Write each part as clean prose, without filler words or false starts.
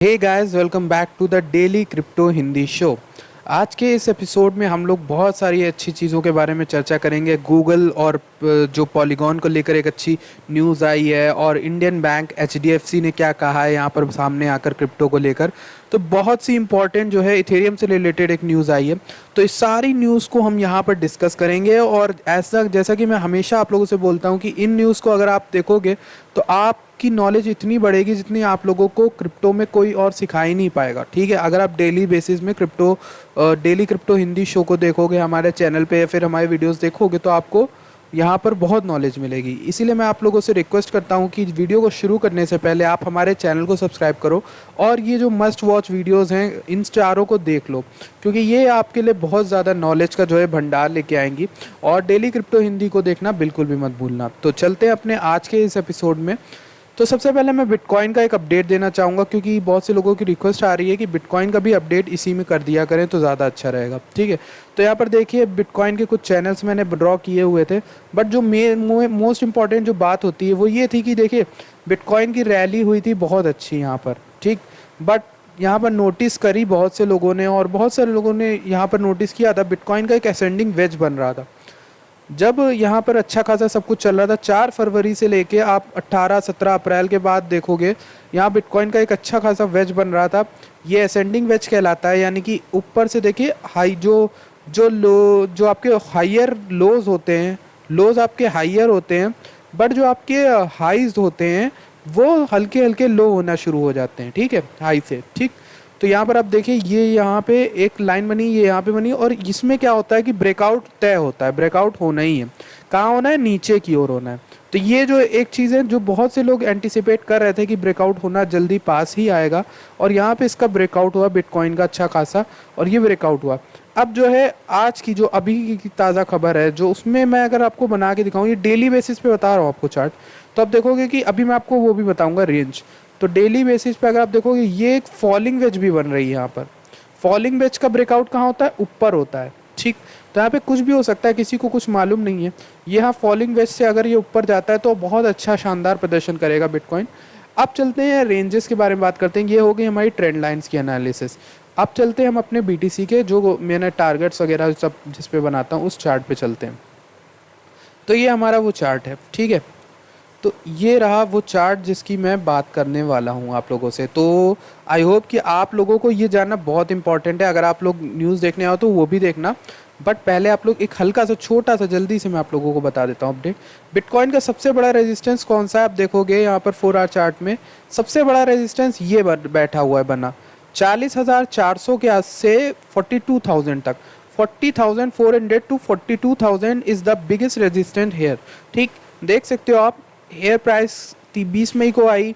Hey guys, welcome back to the daily crypto Hindi show. आज के इस एपिसोड में हम लोग बहुत सारी अच्छी चीज़ों के बारे में चर्चा करेंगे। गूगल और जो पॉलीगॉन को लेकर एक अच्छी न्यूज़ आई है, और इंडियन बैंक एचडीएफसी ने क्या कहा है यहाँ पर सामने आकर क्रिप्टो को लेकर। तो बहुत सी इंपॉर्टेंट जो है इथेरियम से रिलेटेड एक न्यूज़ आई है। तो इस सारी न्यूज़ को हम यहाँ पर डिस्कस करेंगे। और ऐसा जैसा कि मैं हमेशा आप लोगों से बोलता हूँ कि इन न्यूज़ को अगर आप देखोगे तो आपकी नॉलेज इतनी बढ़ेगी जितनी आप लोगों को क्रिप्टो में कोई और सिखा ही नहीं पाएगा। ठीक है, अगर आप डेली बेसिस में डेली क्रिप्टो हिंदी शो को देखोगे हमारे चैनल पे, या फिर हमारे वीडियोस देखोगे, तो आपको यहाँ पर बहुत नॉलेज मिलेगी। इसीलिए मैं आप लोगों से रिक्वेस्ट करता हूँ कि वीडियो को शुरू करने से पहले आप हमारे चैनल को सब्सक्राइब करो, और ये जो मस्ट वॉच वीडियोस हैं इन चारों को देख लो, क्योंकि ये आपके लिए बहुत ज़्यादा नॉलेज का जो है भंडार लेके आएंगी। और डेली क्रिप्टो हिंदी को देखना बिल्कुल भी मत भूलना। तो चलते हैं अपने आज के इस एपिसोड में। तो सबसे पहले मैं बिटकॉइन का एक अपडेट देना चाहूँगा, क्योंकि बहुत से लोगों की रिक्वेस्ट आ रही है कि बिटकॉइन का भी अपडेट इसी में कर दिया करें तो ज़्यादा अच्छा रहेगा। ठीक है, तो यहाँ पर देखिए बिटकॉइन के कुछ चैनल्स मैंने ड्रॉ किए हुए थे, बट जो मोस्ट इंपॉर्टेंट जो बात होती है वो ये थी कि देखिए बिटकॉइन की रैली हुई थी बहुत अच्छी यहाँ पर। ठीक, बट यहाँ पर नोटिस करी बहुत से लोगों ने, और बहुत सारे लोगों ने यहाँ पर नोटिस किया था बिटकॉइन का एक असेंडिंग वेज बन रहा था। जब यहाँ पर अच्छा खासा सब कुछ चल रहा था 4 फरवरी से लेके आप 18-17 अप्रैल के बाद देखोगे यहाँ बिटकॉइन का एक अच्छा खासा वेज बन रहा था। ये असेंडिंग वेज कहलाता है, यानी कि ऊपर से देखिए हाई जो आपके हाइयर लोज होते हैं, लोज आपके हाइयर होते हैं, बट जो आपके हाइज होते हैं वो हल्के हल्के लो होना शुरू हो जाते हैं। ठीक है, हाई से। ठीक, तो यहाँ पर आप देखिए ये यहाँ पे एक लाइन बनी, ये यहाँ पे बनी, और इसमें क्या होता है कि ब्रेकआउट तय होता है। ब्रेकआउट होना ही है, कहाँ होना है? नीचे की ओर होना है। तो ये जो एक चीज़ है जो बहुत से लोग एंटिसिपेट कर रहे थे कि ब्रेकआउट होना जल्दी पास ही आएगा, और यहाँ पे इसका ब्रेकआउट हुआ बिटकॉइन का अच्छा खासा, और ये ब्रेकआउट हुआ। अब जो है आज की जो अभी की ताज़ा खबर है, जो उसमें मैं अगर आपको बना के दिखाऊँ, ये डेली बेसिस पे बता रहा हूँ आपको चार्ट, तो अब देखोगे कि अभी मैं आपको वो भी बताऊँगा रेंज। तो डेली बेसिस पे अगर आप देखोगे ये एक फॉलिंग वेज भी बन रही है यहाँ पर। फॉलिंग वेज का ब्रेकआउट कहाँ होता है? ऊपर होता है। ठीक, तो यहाँ पे कुछ भी हो सकता है, किसी को कुछ मालूम नहीं है। ये यहाँ फॉलिंग वेज से अगर ये ऊपर जाता है तो बहुत अच्छा शानदार प्रदर्शन करेगा बिटकॉइन। अब चलते हैं रेंजेस के बारे में बात करते हैं। ये हो गई हमारी ट्रेंड लाइन्स की एनालिसिस। अब चलते हैं हम अपने बीटीसी के जो मैंने टारगेट्स वगैरह सब जिस पे बनाता हूँ उस चार्ट पे चलते हैं। तो ये हमारा वो चार्ट है। ठीक है, तो ये रहा वो चार्ट जिसकी मैं बात करने वाला हूँ आप लोगों से। तो आई होप कि आप लोगों को ये जानना बहुत इंपॉर्टेंट है। अगर आप लोग न्यूज़ देखने आओ तो वो भी देखना, बट पहले आप लोग एक हल्का सा छोटा सा जल्दी से मैं आप लोगों को बता देता हूँ अपडेट। बिटकॉइन का सबसे बड़ा रेजिस्टेंस कौन सा है? आप देखोगे यहाँ पर 4 आवर चार्ट में सबसे बड़ा रेजिस्टेंस ये बैठा हुआ है बना 40,400 के आज से 42,000 तक। 40,400 to 42,000 is the biggest resistant here. ठीक, देख सकते हो आप। हेयर प्राइस 20 मई को आई,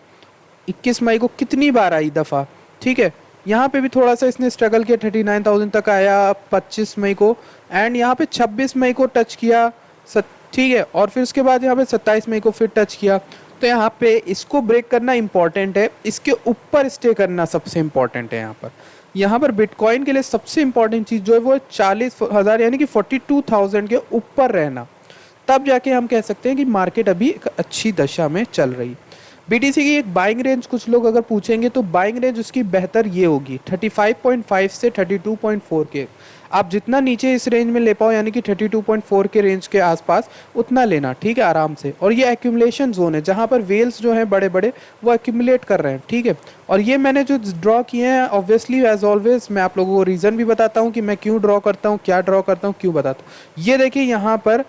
21 मई को कितनी बार आई दफ़ा। ठीक है, यहाँ पे भी थोड़ा सा इसने स्ट्रगल किया, 39,000 तक आया 25 मई को, एंड यहाँ पे 26 मई को टच किया। ठीक है, और फिर उसके बाद यहाँ पे 27 मई को फिर टच किया। तो यहाँ पे इसको ब्रेक करना इंपॉर्टेंट है, इसके ऊपर स्टे करना सबसे इंपॉर्टेंट है। यहाँ पर बिटकॉइन के लिए सबसे इंपॉर्टेंट चीज़ जो है वो 40,000 यानी कि 42,000 के ऊपर रहना, तब जाके हम कह सकते हैं कि मार्केट अभी एक अच्छी दशा में चल रही। बीटीसी की एक बाइंग रेंज कुछ लोग अगर पूछेंगे तो बाइंग रेंज उसकी बेहतर ये होगी 35.5 से 32.4 के। आप जितना नीचे इस रेंज में ले पाओ, यानी कि 32.4 के रेंज के आसपास, उतना लेना। ठीक है, आराम से। और ये एक्यूमुलेशन जोन है जहाँ पर वेल्स जो हैं बड़े बड़े वो एक्यूमुलेट कर रहे हैं। ठीक है, और ये मैंने जो ड्रॉ किए हैं ऑब्वियसली एज ऑलवेज मैं आप लोगों को रीज़न भी बताता हूँ कि मैं क्यों ड्रॉ करता हूँ, क्या ड्रॉ करता हूँ, क्यों बताता हूँ। ये देखिए यहाँ पर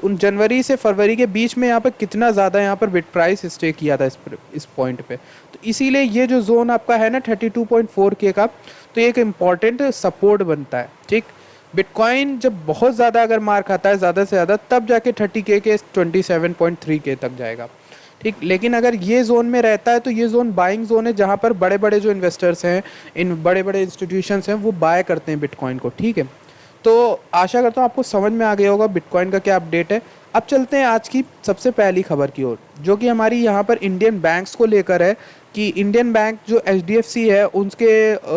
जनवरी से फरवरी के बीच में यहाँ पर कितना ज़्यादा यहाँ पर बिट प्राइस स्टे किया था इस पॉइंट पे। तो इसीलिए ये जो जोन आपका है ना 32.4 के का, तो ये एक इम्पॉर्टेंट सपोर्ट बनता है। ठीक, बिटकॉइन जब बहुत ज़्यादा अगर मार खाता है ज़्यादा से ज़्यादा, तब जाके 30 के 27.3 के तक जाएगा। ठीक, लेकिन अगर ये जोन में रहता है तो ये जोन बाइंग जोन है जहाँ पर बड़े बड़े जो इन्वेस्टर्स हैं, इन बड़े बड़े इंस्टीट्यूशंस हैं, वो बाय करते हैं बिटकॉइन को। ठीक है, तो आशा करता हूँ आपको समझ में आ गया होगा बिटकॉइन का क्या अपडेट है। अब चलते हैं आज की सबसे पहली खबर की ओर, जो कि हमारी यहाँ पर इंडियन बैंक्स को लेकर है। कि इंडियन बैंक जो एचडीएफसी है उसके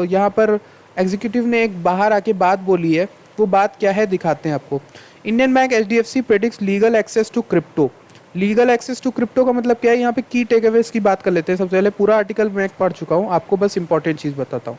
यहाँ पर एग्जीक्यूटिव ने एक बाहर आके बात बोली है। वो बात क्या है दिखाते हैं आपको। Indian bank HDFC predicts legal access to crypto legal access to crypto का मतलब क्या है, यहाँ पे की टेकअवेज की बात कर लेते हैं। सबसे पहले पूरा आर्टिकल मैं पढ़ चुका हूँ, आपको बस इंपॉर्टेंट चीज़ बताता हूँ।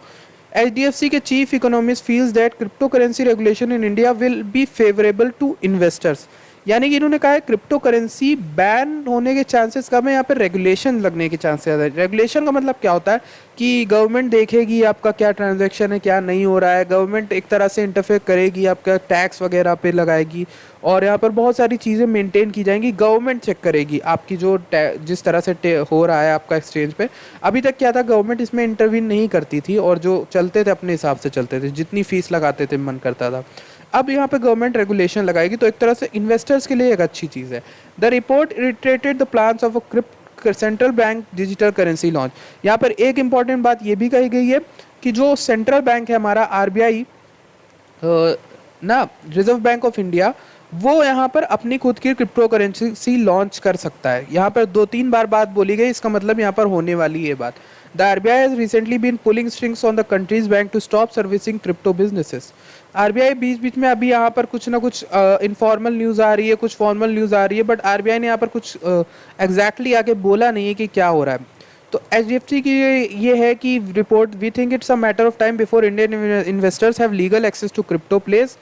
एचडीएफसी के chief economist feels that crypto currency regulation in India will be favourable to investors. यानी कि इन्होंने कहा है क्रिप्टो करेंसी बैन होने के चांसेस कम है, यहाँ पर रेगुलेशन लगने के चांसेस ज़्यादा है। रेगुलेशन का मतलब क्या होता है कि गवर्नमेंट देखेगी आपका क्या ट्रांजैक्शन है, क्या नहीं हो रहा है, गवर्नमेंट एक तरह से इंटरफेयर करेगी, आपका टैक्स वगैरह पे लगाएगी, और यहाँ पर बहुत सारी चीज़ें मेंटेन की जाएंगी। गवर्नमेंट चेक करेगी आपकी जो जिस तरह से हो रहा है आपका एक्सचेंज पे। अभी तक क्या था, गवर्नमेंट इसमें इंटरवीन नहीं करती थी और जो चलते थे अपने हिसाब से चलते थे, जितनी फीस लगाते थे मन करता था। अब यहाँ पे गवर्नमेंट रेगुलेशन लगाएगी, तो एक तरह से इन्वेस्टर्स के लिए एक अच्छी चीज़ है। The report reiterated the plans of a central bank digital currency launch. यहाँ पर एक इंपॉर्टेंट बात ये भी कही गई है कि जो सेंट्रल बैंक है हमारा आरबीआई ना, रिजर्व बैंक ऑफ इंडिया, वो यहाँ पर अपनी खुद की क्रिप्टो करेंसी लॉन्च कर सकता है। यहाँ पर 2-3 बार बात बोली गई, इसका मतलब यहाँ पर होने वाली है बात। The RBI has recently been pulling strings on the country's bank to stop servicing crypto businesses. RBI बीच बीच में अभी यहाँ पर कुछ ना कुछ इनफॉर्मल न्यूज़ आ रही है, कुछ फॉर्मल न्यूज़ आ रही है, बट आरबीआई ने यहाँ पर कुछ एग्जैक्टली आके बोला नहीं है कि क्या हो रहा है। तो एचडीएफसी की ये है कि report, we think it's a matter of time before Indian investors have legal access to crypto place.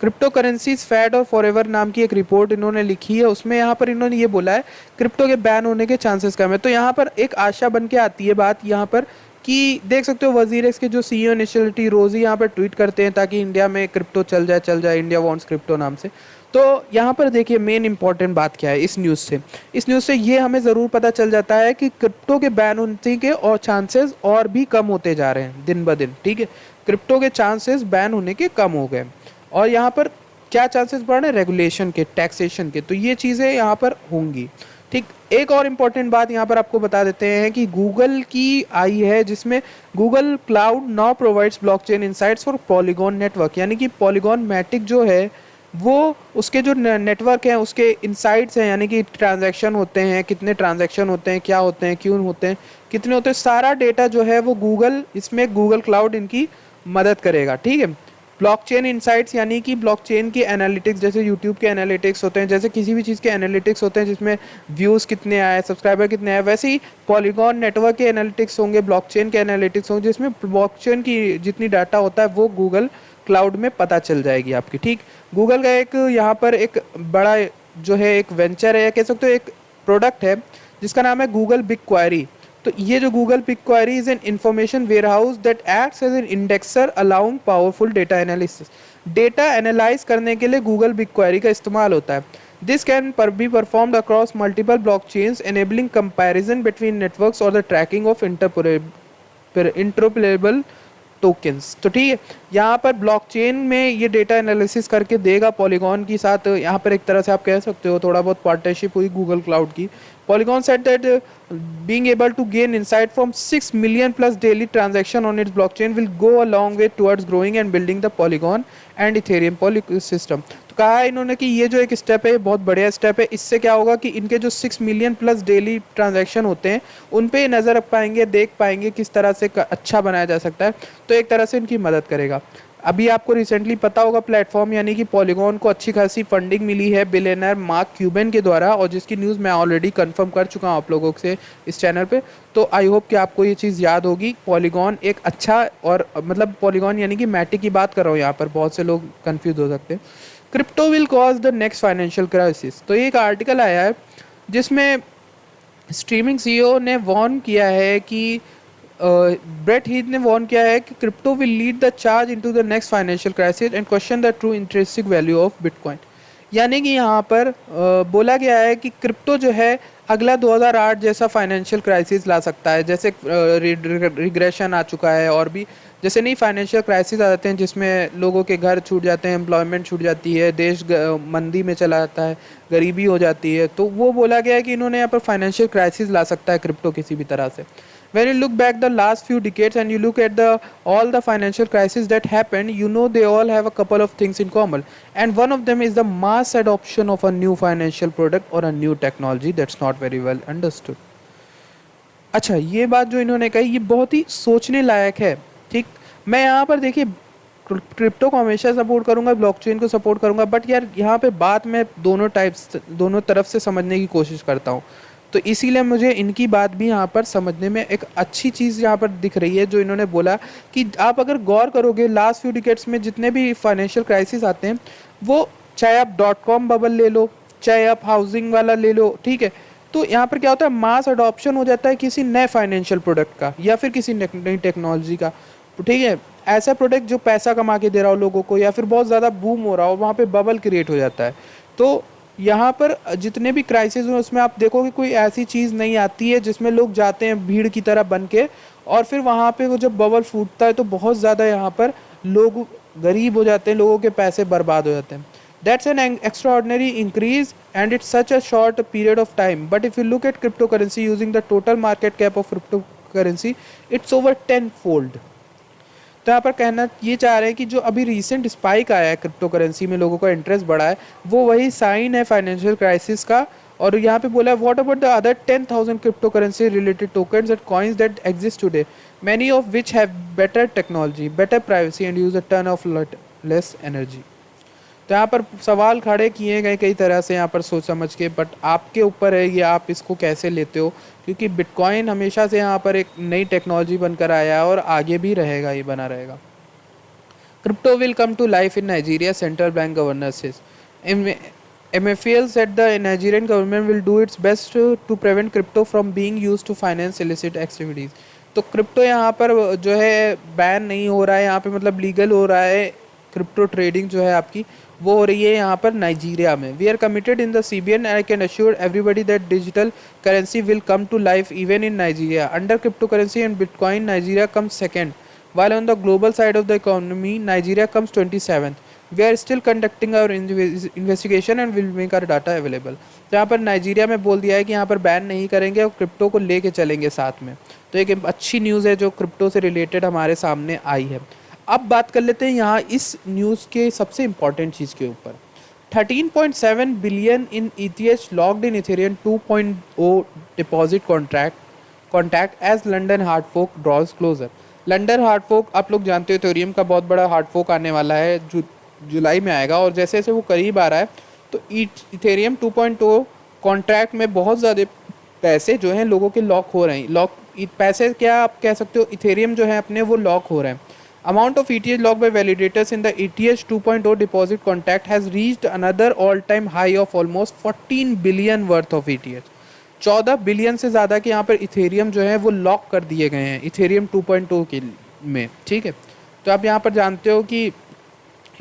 Crypto currencies fad और फॉरएवर नाम की एक रिपोर्ट इन्होंने लिखी है, उसमें यहाँ पर इन्होंने ये बोला है क्रिप्टो के बैन होने के चांसेस कम है। तो यहाँ पर एक आशा बन के आती है बात यहाँ पर कि देख सकते हो वजीरेक्स के जो सीईओ इनिशियलिटी रोज़ ही यहाँ पर ट्वीट करते हैं ताकि इंडिया में क्रिप्टो चल जाए, इंडिया वांट्स क्रिप्टो नाम से। तो यहाँ पर देखिए मेन इंपॉर्टेंट बात क्या है इस न्यूज़ से ये हमें ज़रूर पता चल जाता है कि क्रिप्टो के बैन होने के और चांसेस और भी कम होते जा रहे हैं दिन ब दिन। ठीक है, क्रिप्टो के चांसेस बैन होने के कम हो गए, और यहाँ पर क्या चांसेस बढ़ रहे हैं, रेगुलेशन के, टैक्सेशन के। तो ये चीज़ें यहाँ पर होंगी। ठीक, एक और इम्पॉर्टेंट बात यहाँ पर आपको बता देते हैं कि गूगल की आई है, जिसमें Google cloud now provides blockchain insights for polygon network. यानी कि पॉलीगॉन मैटिक जो है वो उसके जो नेटवर्क हैं उसके इनसाइट्स हैं, यानी कि ट्रांजैक्शन होते हैं, कितने ट्रांजैक्शन होते हैं, क्या होते हैं, क्यों होते हैं, कितने होते हैं, सारा डेटा जो है वो गूगल, इसमें गूगल क्लाउड इनकी मदद करेगा। ठीक है, ब्लॉकचेन इनसाइट्स यानी कि ब्लॉकचेन की एनालिटिक्स, जैसे यूट्यूब के एनालिटिक्स होते हैं, जैसे किसी भी चीज़ के एनालिटिक्स होते हैं जिसमें व्यूज़ कितने आए, सब्सक्राइबर कितने आए, वैसे ही पॉलीगॉन नेटवर्क के एनालिटिक्स होंगे, ब्लॉकचेन के एनालिटिक्स होंगे, जिसमें ब्लॉकचेन की जितनी डाटा होता है वो गूगल क्लाउड में पता चल जाएगी आपकी। ठीक, गूगल का एक यहाँ पर एक बड़ा जो है एक वेंचर है, या कह सकते हो एक प्रोडक्ट है जिसका नाम है गूगल बिग क्वेरी। तो ये जो Google big query is an information warehouse that acts as an indexer allowing powerful data analysis. Data analyse करने के लिए गूगल बिग क्वेरी का इस्तेमाल होता है। This can be performed across multiple blockchains enabling comparison between networks और the tracking of interoperable tokens. तो ठीक है, यहाँ पर ब्लॉकचेन में ये डेटा एनालिसिस करके देगा पॉलीगॉन के साथ। यहाँ पर एक तरह से आप कह सकते हो थोड़ा बहुत पार्टनरशिप हुई गूगल क्लाउड की। Polygon said that being able to gain insight from 6 million plus daily transaction on its blockchain will go a long way towards growing and building the Polygon and Ethereum system। तो कहा है इन्होंने कि ये जो एक step है ये बहुत बढ़िया स्टेप है। इससे क्या होगा कि इनके जो 6 मिलियन प्लस डेली ट्रांजैक्शन होते हैं उन पे नज़र रख पाएंगे, देख पाएंगे किस तरह से अच्छा बनाया जा सकता है। तो एक तरह से इनकी मदद करेगा। अभी आपको रिसेंटली पता होगा प्लेटफॉर्म यानी कि पॉलीगॉन को अच्छी खासी फंडिंग मिली है बिलियनर मार्क क्यूबन के द्वारा, और जिसकी न्यूज़ मैं ऑलरेडी कंफर्म कर चुका हूँ आप लोगों से इस चैनल पे। तो आई होप कि आपको ये चीज़ याद होगी। पॉलीगॉन एक अच्छा, और मतलब पॉलीगॉन यानी कि मैटिक की बात कर रहा हूँ यहाँ पर, बहुत से लोग कन्फ्यूज हो सकते हैं। Crypto will cause the next financial crisis. तो एक आर्टिकल आया है जिसमें स्ट्रीमिंग सीईओ ने वार्न किया है कि ब्रेट हीथ ने वार्न किया है कि crypto will lead the charge into the next financial crisis and question the true intrinsic value of bitcoin. यानी कि यहाँ पर बोला गया है कि क्रिप्टो जो है अगला 2008 जैसा फाइनेंशियल क्राइसिस ला सकता है। जैसे रिग्रेशन आ चुका है, और भी जैसे नहीं फाइनेंशियल क्राइसिस आ जाते हैं जिसमें लोगों के घर छूट जाते हैं, एम्प्लॉयमेंट छूट जाती है, देश मंदी में चला जाता है, गरीबी हो जाती है। तो वो बोला गया है कि इन्होंने यहाँ पर फाइनेंशियल क्राइसिस ला सकता है क्रिप्टो किसी भी तरह से। When you look back the last few decades and you look at all the financial crises that happened, you know they all have a couple of things in common, and one of them is the mass adoption of a new financial product or a new technology that's not very well understood। अच्छा, ये बात जो इन्होंने कही ये बहुत ही सोचने लायक है। ठीक, मैं यहाँ पर देखिए क्रिप्टो को हमेशा सपोर्ट करूंगा, ब्लॉकचेन को सपोर्ट करूंगा, बट यार यहाँ पे बात मैं दोनों तरफ से समझने की कोशिश करता हूँ। तो इसीलिए मुझे इनकी बात भी यहाँ पर समझने में एक अच्छी चीज़ यहाँ पर दिख रही है, जो इन्होंने बोला कि आप अगर गौर करोगे लास्ट फ्यू डिकेट्स में जितने भी फाइनेंशियल क्राइसिस आते हैं, वो चाहे आप .com बबल ले लो, चाहे आप हाउसिंग वाला ले लो, ठीक है, तो यहाँ पर क्या होता है, मास अडॉप्शन हो जाता है किसी नए फाइनेंशियल प्रोडक्ट का या फिर किसी नई टेक्नोलॉजी का, ठीक है, ऐसा प्रोडक्ट जो पैसा कमा के दे रहा हो लोगों को या फिर बहुत ज़्यादा बूम हो रहा हो, वहाँ पे बबल क्रिएट हो जाता है। तो यहाँ पर जितने भी क्राइसिस हुए उसमें आप देखोगे कोई ऐसी चीज़ नहीं आती है जिसमें लोग जाते हैं भीड़ की तरह बन के, और फिर वहाँ पे वो जब बबल फूटता है तो बहुत ज़्यादा यहाँ पर लोग गरीब हो जाते हैं, लोगों के पैसे बर्बाद हो जाते हैं। That's an extraordinary increase and it's such a short period of time. But if you look at cryptocurrency using the total market cap of cryptocurrency, it's over 10-fold. तो यहाँ पर कहना ये चाह रहे हैं कि जो अभी रिसेंट स्पाइक आया है क्रिप्टो करेंसी में, लोगों का इंटरेस्ट बढ़ा है, वो वही साइन है फाइनेंशियल क्राइसिस का। और यहाँ पे बोला है what about the other 10,000 crypto currency related tokens and coins that exist today, many of which have better technology, better privacy and use a ton of less energy. तो यहाँ पर सवाल खड़े किए गए कई तरह से यहाँ पर सोच समझ के, बट आपके ऊपर है ये आप इसको कैसे लेते हो, क्योंकि बिटकॉइन हमेशा से यहाँ पर एक नई टेक्नोलॉजी बनकर आया है और आगे भी रहेगा, ये बना रहेगा। Crypto will come to life in Nigeria, central bank governor says. MFL said the Nigerian government will do its best to prevent crypto from being used to finance illicit activities. तो क्रिप्टो यहाँ पर जो है ban नहीं हो रहा है, यहाँ पे मतलब लीगल हो रहा है, क्रिप्टो ट्रेडिंग जो है आपकी वो हो रही है यहाँ पर नाइजीरिया में। We are committed in the CBN, I can assure everybody that digital currency will come to life even in Nigeria. Under crypto currency and bitcoin Nigeria comes second, while on the global side of the economy Nigeria comes 27th. We are still conducting our investigation and will make our data available. तो यहाँ पर Nigeria में बोल दिया है कि यहाँ पर बैन नहीं करेंगे और क्रिप्टो को लेके चलेंगे साथ में। तो एक अच्छी न्यूज़ है जो क्रिप्टो से रिलेटेड हमारे सामने आई है। अब बात कर लेते हैं यहाँ इस न्यूज़ के सबसे इम्पॉर्टेंट चीज़ के ऊपर। 13.7 billion in ETH locked in Ethereum 2.0 deposit contract as London hard fork draws closer. London hard fork आप लोग जानते हो इथेरियम का बहुत बड़ा हार्ड फोक आने वाला है, जुलाई में आएगा, और जैसे जैसे वो करीब आ रहा है तो इथेरियम 2.0 कॉन्ट्रैक्ट में बहुत ज़्यादा पैसे जो हैं लोगों के लॉक हो रहे हैं। पैसे क्या आप कह सकते हो, इथेरियम जो है अपने वो लॉक हो रहे हैं। Amount of ETH lock bye validators in the ETH 2.0 deposit contact has reached another all time high of almost 14 billion worth of ETH। 14 billion से ज़्यादा के यहाँ पर इथेरियम जो है वो लॉक कर दिए गए हैं इथेरियम 2.0 के में, ठीक है। तो आप यहाँ पर जानते हो कि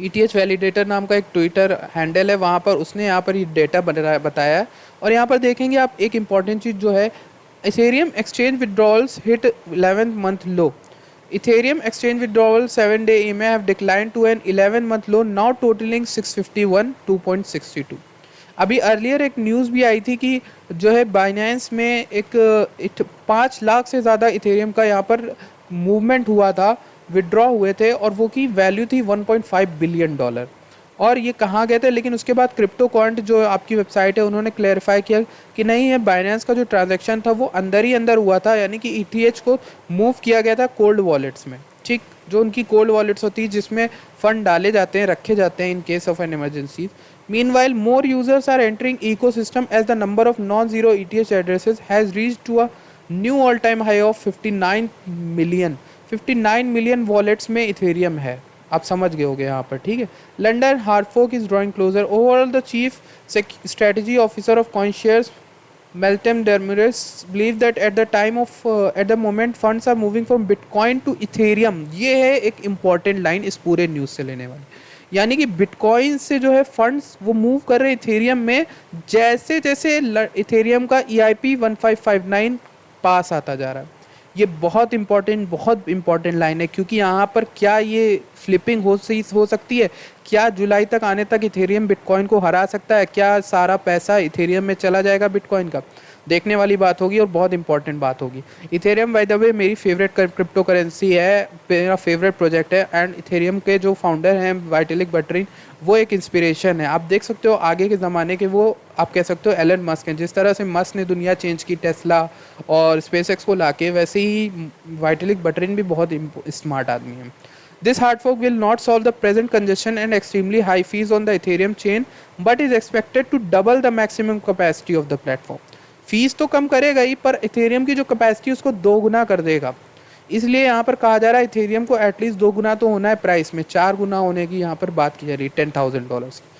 ETH वैलिडेटर नाम का एक ट्विटर हैंडल है, वहाँ पर उसने यहाँ पर ये डेटा बताया है। और यहाँ पर देखेंगे आप एक इम्पॉर्टेंट चीज़ जो है, Ethereum exchange withdrawals hit 11th month low. Ethereum exchange withdrawal 7-day EMA have decline to an 11 month low, now totalling 651.2.62। अभी अर्लियर एक न्यूज़ भी आई थी कि जो है बाइनेंस में एक 5 लाख से ज़्यादा इथेरियम का यहाँ पर मूवमेंट हुआ था, विड्रॉ हुए थे, और वो की वैल्यू थी $1.5 बिलियन। और ये कहाँ गए थे, लेकिन उसके बाद क्रिप्टो कॉइंट जो आपकी वेबसाइट है उन्होंने क्लैरिफाई किया कि नहीं है, बाइनेंस का जो ट्रांजैक्शन था वो अंदर ही अंदर हुआ था, यानी कि ETH को मूव किया गया था कोल्ड वॉलेट्स में, ठीक, जो उनकी कोल्ड वॉलेट्स होती है जिसमें फ़ंड डाले जाते हैं, रखे जाते हैं in case of an emergency. Meanwhile, more users are entering ecosystem as the number of non-zero ETH addresses has reached to a new all-time high of 59 million। 59 million wallets में इथेरियम है, आप समझ गए होगे यहाँ पर, ठीक है। London hard fork is drawing closer. Overall the chief strategy officer of CoinShares Meltem Demirors believe that at the moment funds are moving from bitcoin to Ethereum. ये है एक इम्पॉर्टेंट लाइन इस पूरे न्यूज़ से लेने वाली, यानी कि बिटकॉइन से जो है फंड्स वो मूव कर रहे हैं इथेरियम में, जैसे जैसे इथेरियम का EIP 1559 पास आता जा रहा है। ये बहुत इंपॉर्टेंट लाइन है, क्योंकि यहाँ पर क्या ये फ्लिपिंग हो सकती है, क्या जुलाई तक आने तक इथेरियम बिटकॉइन को हरा सकता है, क्या सारा पैसा इथेरियम में चला जाएगा बिटकॉइन का, देखने वाली बात होगी और बहुत इंपॉर्टेंट बात होगी। इथेरियम बाय द वे मेरी फेवरेट क्रिप्टो करेंसी है, मेरा फेवरेट प्रोजेक्ट है, एंड इथेरियम के जो फाउंडर हैं वाइटलिक बटरिन, वो एक इंस्पिरेशन है। आप देख सकते हो आगे के ज़माने के, वो आप कह सकते हो एलन मस्क हैं। जिस तरह से मस्क ने दुनिया चेंज की टेस्ला और स्पेसएक्स को लाके, वैसे ही वाइटलिक बटरिन भी बहुत स्मार्ट आदमी है। This hard fork will not solve the present congestion and extremely high fees on the Ethereum chain, but is expected to double the maximum capacity of the platform. Fees तो कम करेगा ही, पर Ethereum की जो capacity उसको 2 गुना कर देगा। इसलिए यहाँ पर कहा जा रहा है इथेरियम को एटलीस्ट 2 गुना तो होना है प्राइस में, 4 गुना होने की यहाँ पर बात की जा रही है $10,000 की।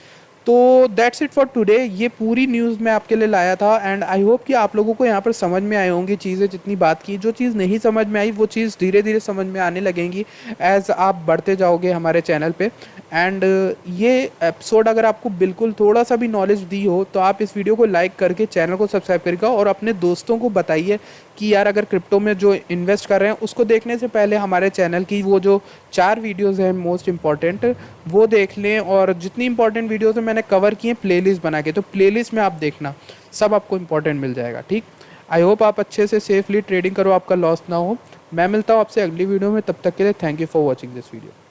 तो दैट्स इट फॉर टुडे। ये पूरी न्यूज़ मैं आपके लिए लाया था एंड आई होप कि आप लोगों को यहाँ पर समझ में आए होंगी चीज़ें, जितनी बात की। जो चीज़ नहीं समझ में आई वो चीज़ धीरे धीरे समझ में आने लगेंगी एज आप बढ़ते जाओगे हमारे चैनल पे। एंड ये एपिसोड अगर आपको बिल्कुल थोड़ा सा भी नॉलेज दी हो तो आप इस वीडियो को लाइक करके चैनल को सब्सक्राइब करिएगा और अपने दोस्तों को बताइए कि यार अगर क्रिप्टो में जो इन्वेस्ट कर रहे हैं उसको देखने से पहले हमारे चैनल की वो जो 4 वीडियोस हैं मोस्ट इंपॉर्टेंट वो देख लें। और जितनी इंपॉर्टेंट वीडियोस मैंने कवर किए प्लेलिस्ट बना के, तो प्लेलिस्ट में आप देखना, सब आपको इंपॉर्टेंट मिल जाएगा। ठीक, आई होप आप अच्छे से सेफली ट्रेडिंग करो, आपका लॉस ना हो। मैं मिलता हूँ आपसे अगली वीडियो में, तब तक के लिए thank you for watching this video.